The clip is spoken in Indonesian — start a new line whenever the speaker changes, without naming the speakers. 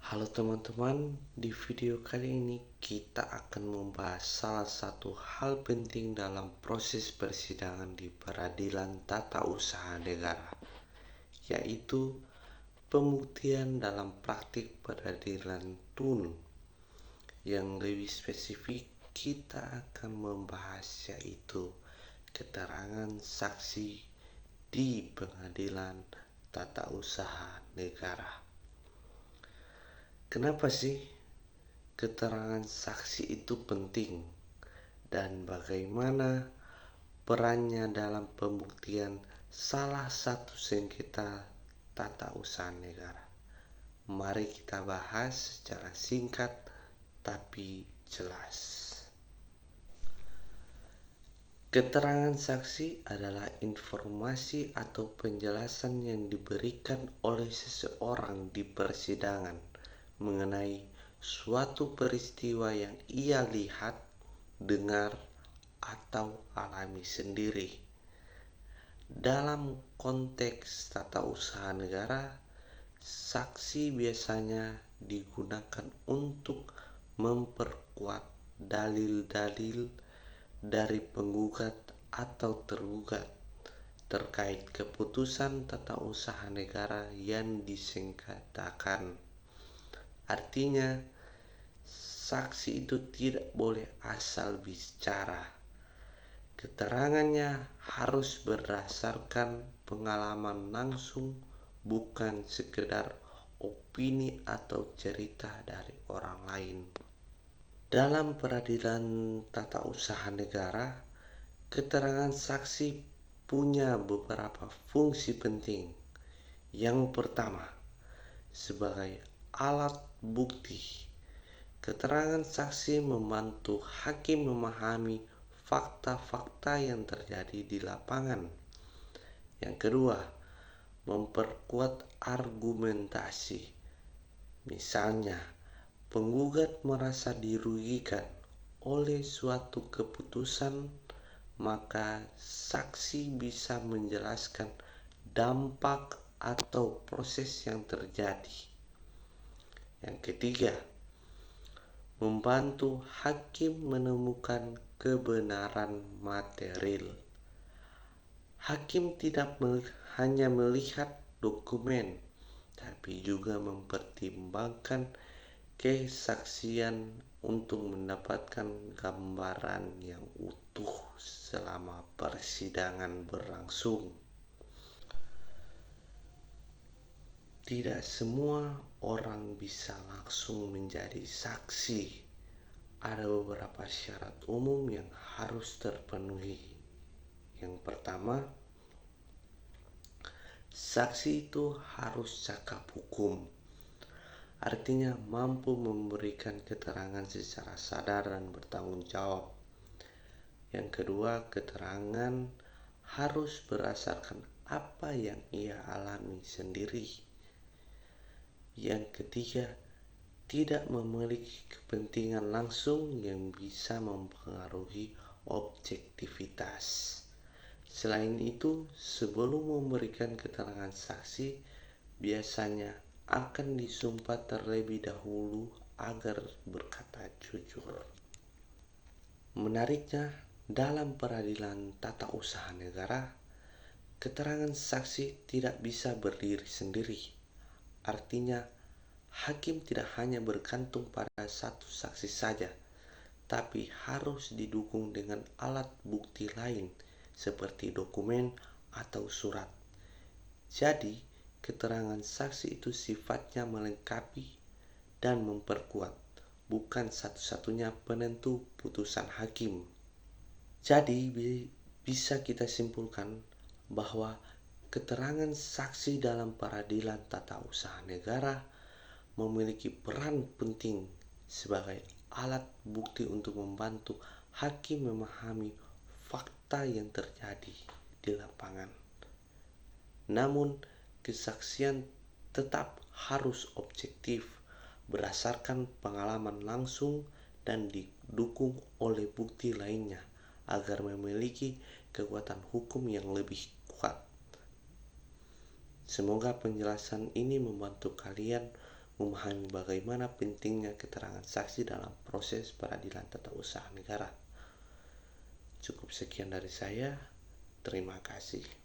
Halo teman-teman, di video kali ini kita akan membahas salah satu hal penting dalam proses persidangan di peradilan tata usaha negara, yaitu pembuktian dalam praktik peradilan tun. Yang lebih spesifik, kita akan membahas yaitu keterangan saksi di pengadilan tata usaha negara. Kenapa sih keterangan saksi itu penting dan bagaimana perannya dalam pembuktian salah satu sengketa tata usaha negara? Mari kita bahas secara singkat tapi jelas. Keterangan saksi adalah informasi atau penjelasan yang diberikan oleh seseorang di persidangan mengenai suatu peristiwa yang ia lihat, dengar, atau alami sendiri. Dalam konteks tata usaha negara, saksi biasanya digunakan untuk memperkuat dalil-dalil dari penggugat atau tergugat terkait keputusan tata usaha negara yang disengketakan. Artinya, saksi itu tidak boleh asal bicara. Keterangannya harus berdasarkan pengalaman langsung, bukan sekedar opini atau cerita dari orang lain. Dalam peradilan tata usaha negara, keterangan saksi punya beberapa fungsi penting. Yang pertama, sebagai alat bukti. Keterangan saksi membantu hakim memahami fakta-fakta yang terjadi di lapangan. Yang kedua, memperkuat argumentasi. Misalnya, penggugat merasa dirugikan oleh suatu keputusan, maka saksi bisa menjelaskan dampak atau proses yang terjadi. Yang ketiga, membantu hakim menemukan kebenaran material. Hakim tidak hanya melihat dokumen, tapi juga mempertimbangkan kesaksian untuk mendapatkan gambaran yang utuh selama persidangan berlangsung. Tidak semua orang bisa langsung menjadi saksi. Ada beberapa syarat umum yang harus terpenuhi. Yang pertama, saksi itu harus cakap hukum. Artinya mampu memberikan keterangan secara sadar dan bertanggung jawab. Yang kedua, keterangan harus berdasarkan apa yang ia alami sendiri. Yang ketiga, tidak memiliki kepentingan langsung yang bisa mempengaruhi objektivitas. Selain itu, sebelum memberikan keterangan saksi, biasanya akan disumpah terlebih dahulu agar berkata jujur. Menariknya, dalam peradilan tata usaha negara, keterangan saksi tidak bisa berdiri sendiri. Artinya, hakim tidak hanya bergantung pada satu saksi saja, tapi harus didukung dengan alat bukti lain seperti dokumen atau surat. Jadi, keterangan saksi itu sifatnya melengkapi dan memperkuat, bukan satu-satunya penentu putusan hakim. Jadi, bisa kita simpulkan bahwa keterangan saksi dalam peradilan tata usaha negara memiliki peran penting sebagai alat bukti untuk membantu hakim memahami fakta yang terjadi di lapangan. Namun, kesaksian tetap harus objektif, berdasarkan pengalaman langsung dan didukung oleh bukti lainnya agar memiliki kekuatan hukum yang lebih kuat. Semoga penjelasan ini membantu kalian memahami bagaimana pentingnya keterangan saksi dalam proses peradilan tata usaha negara. Cukup sekian dari saya. Terima kasih.